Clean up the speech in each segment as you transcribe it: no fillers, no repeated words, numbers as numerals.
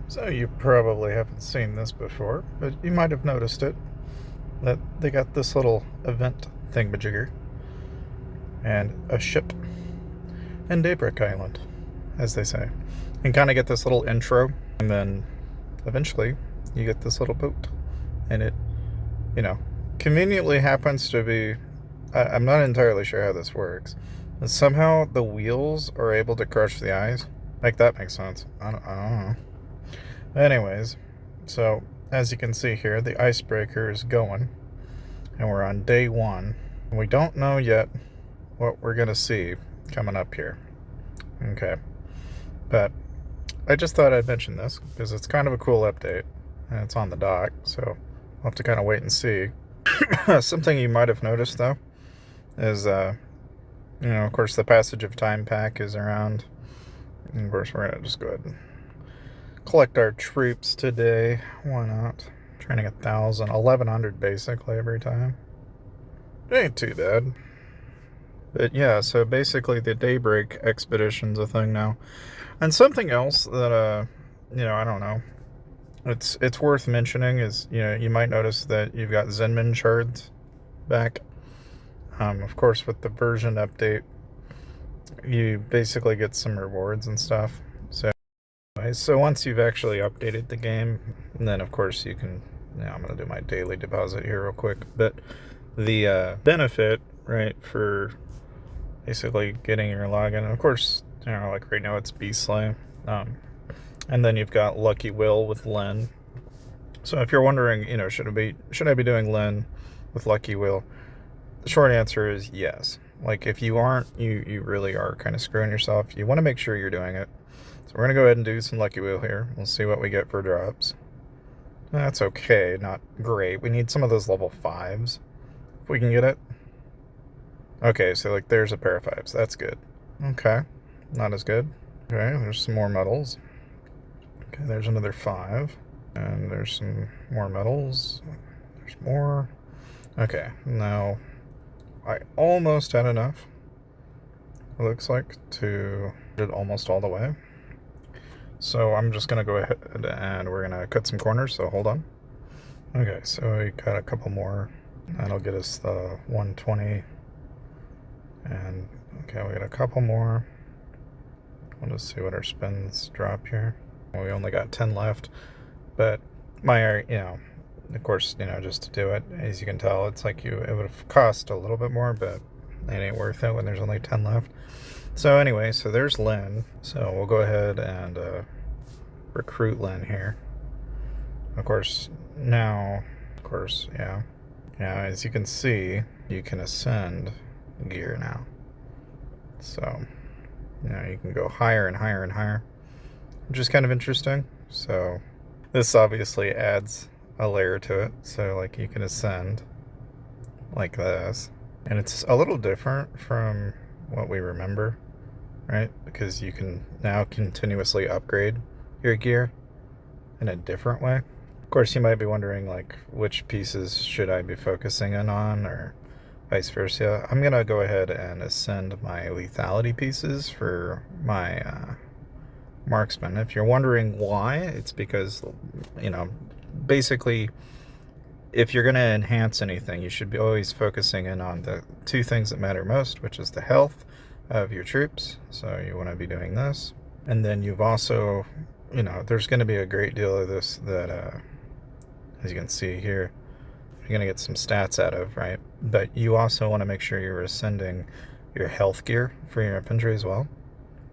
So you probably haven't seen this before, but you might have noticed it, that they got this little event thingamajigger and a ship and Daybreak Island, as they say. And kind of get this little intro, and then eventually you get this little boat. And it, you know, conveniently happens to be, I'm not entirely sure how this works. And somehow the wheels are able to crush the ice. Like, that makes sense. I don't know. Anyways, so as you can see here, the icebreaker is going, and we're on day one. And we don't know yet what we're going to see coming up here. Okay. But I just thought I'd mention this because it's kind of a cool update, and it's on the dock, so we'll have to kind of wait and see. Something you might have noticed, though, is, of course, the Passage of Time pack is around. And of course, we're going to just go ahead and collect our troops today. Why not? Training 1,000, 1,100 basically every time. It ain't too bad. But yeah, so basically the Daybreak expedition's a thing now. And something else that, I don't know, it's worth mentioning is, you might notice that you've got Zenmin shards back. Of course, with the version update, you basically get some rewards and stuff. So once you've actually updated the game, then of course you can, I'm going to do my daily deposit here real quick, but the benefit, right, for basically getting your login, of course, like right now it's Beastslay, and then you've got Lucky Will with Len. So if you're wondering, should I be doing Len with Lucky Will, the short answer is yes. Like, if you aren't, you really are kind of screwing yourself. You want to make sure you're doing it. So we're going to go ahead and do some Lucky Wheel here. We'll see what we get for drops. That's okay, not great. We need some of those level 5s, if we can get it. Okay, so like there's a pair of 5s. That's good. Okay, not as good. Okay, there's some more medals. Okay, there's another 5. And there's some more medals. There's more. Okay, now I almost had enough, it looks like, to get it almost all the way. So I'm just going to go ahead and we're going to cut some corners, so hold on. Okay, so we got a couple more. That'll get us the 120. And, okay, we got a couple more. We'll just see what our spins drop here. We only got 10 left. But of course, just to do it, as you can tell, it's like it would have cost a little bit more, but it ain't worth it when there's only 10 left. So anyway, so there's Len. So we'll go ahead and recruit Len here. Of course, now, yeah. Yeah, as you can see, you can ascend gear now. So, you can go higher and higher and higher, which is kind of interesting. So this obviously adds a layer to it. So, like, you can ascend like this. And it's a little different from what we remember, right? Because you can now continuously upgrade your gear in a different way. Of course, you might be wondering, like, which pieces should I be focusing in on, or vice versa. I'm going to go ahead and ascend my lethality pieces for my marksman. If you're wondering why, it's because, basically, if you're going to enhance anything, you should be always focusing in on the two things that matter most, which is the health of your troops. So you want to be doing this. And then you've also, there's going to be a great deal of this that, as you can see here, you're going to get some stats out of, right? But you also want to make sure you're ascending your health gear for your infantry as well.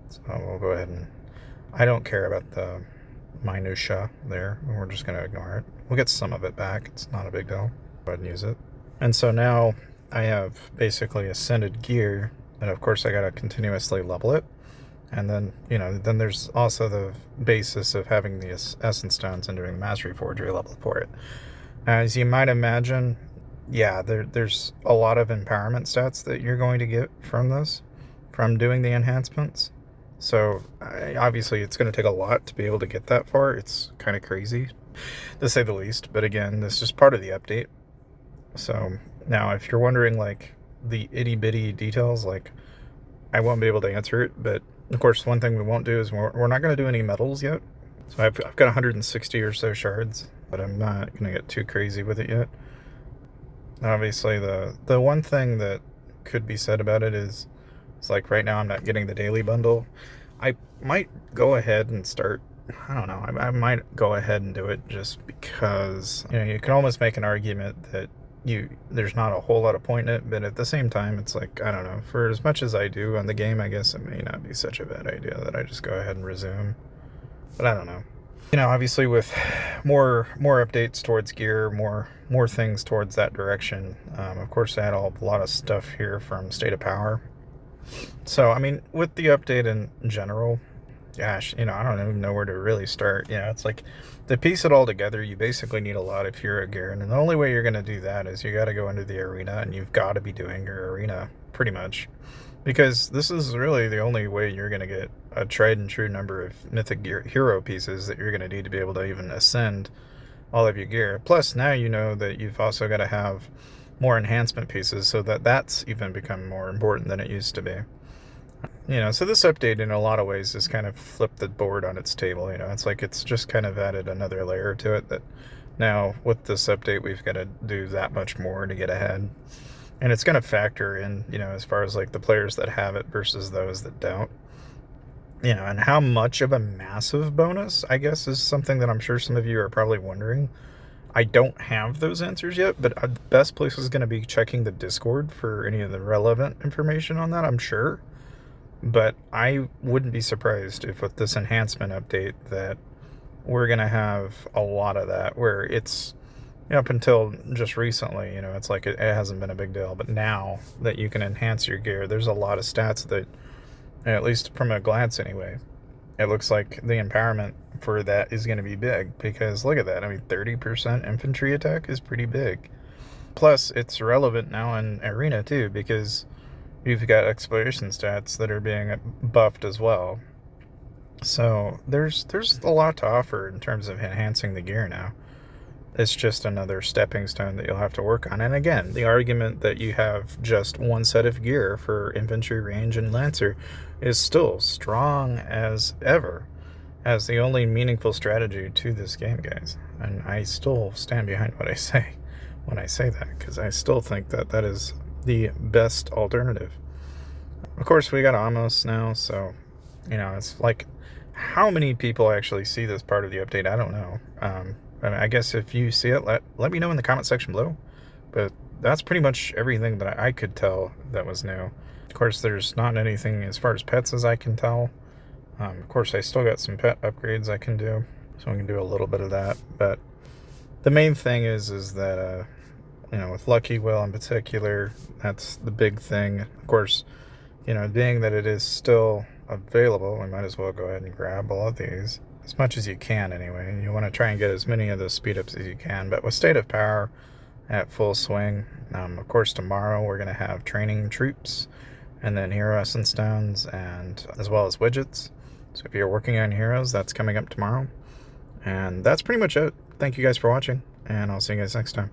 So we'll go ahead and, I don't care about the minutia there. We're just going to ignore it. We'll get some of it back. It's not a big deal. Go ahead and use it. And so now I have basically ascended gear, and of course I got to continuously level it. And then, then there's also the basis of having the essence stones and doing the mastery forgery level for it. As you might imagine, yeah, there's a lot of empowerment stats that you're going to get from this, from doing the enhancements. So obviously it's going to take a lot to be able to get that far. It's kind of crazy, to say the least. But again, this is just part of the update. So now if you're wondering, like, the itty bitty details, like, I won't be able to answer it. But of course, one thing we won't do is we're not going to do any medals yet. So I've got 160 or so shards, but I'm not going to get too crazy with it yet. Obviously, the one thing that could be said about it is, it's like right now I'm not getting the daily bundle. I might go ahead and start, I don't know, I might go ahead and do it just because, you can almost make an argument that there's not a whole lot of point in it, but at the same time, it's like, I don't know, for as much as I do on the game, I guess it may not be such a bad idea that I just go ahead and resume. But I don't know. Obviously with more updates towards gear, more things towards that direction. Of course, I had a lot of stuff here from State of Power. So, I mean, with the update in general, gosh, I don't even know where to really start. It's like, to piece it all together, you basically need a lot of hero gear, and the only way you're going to do that is you got to go into the arena, and you've got to be doing your arena, pretty much. Because this is really the only way you're going to get a tried and true number of mythic gear, hero pieces that you're going to need to be able to even ascend all of your gear. Plus, now you know that you've also got to have more enhancement pieces, so that's even become more important than it used to be. So this update in a lot of ways has kind of flipped the board on its table. It's like it's just kind of added another layer to it, that now with this update we've got to do that much more to get ahead. And it's going to factor in, as far as like the players that have it versus those that don't. And how much of a massive bonus, I guess, is something that I'm sure some of you are probably wondering. I don't have those answers yet, but the best place is going to be checking the Discord for any of the relevant information on that, I'm sure. But I wouldn't be surprised if with this enhancement update that we're going to have a lot of that, where it's, up until just recently, it's like it hasn't been a big deal. But now that you can enhance your gear, there's a lot of stats that, at least from a glance anyway, it looks like the empowerment for that is going to be big. Because look at that. I mean, 30% infantry attack is pretty big. Plus, it's relevant now in Arena too, because you've got exploration stats that are being buffed as well. So there's a lot to offer in terms of enhancing the gear now. It's just another stepping stone that you'll have to work on. And again, the argument that you have just one set of gear for infantry, range, and lancer is still strong as ever as the only meaningful strategy to this game, guys. And I still stand behind what I say when I say that, because I still think that that is the best alternative. Of course, we got Amos now, so, it's like, how many people actually see this part of the update? I don't know. I guess if you see it, let me know in the comment section below. But that's pretty much everything that I could tell that was new. Of course, there's not anything as far as pets as I can tell. Of course, I still got some pet upgrades I can do, so I can do a little bit of that. But the main thing is that, with Lucky Will in particular, that's the big thing. Of course, being that it is still available, we might as well go ahead and grab all of these. As much as you can, anyway. You want to try and get as many of those speed ups as you can. But with State of Power at full swing, of course, tomorrow we're going to have training troops, and then hero essence stones, and as well as widgets. So if you're working on heroes, that's coming up tomorrow. And that's pretty much it. Thank you guys for watching, and I'll see you guys next time.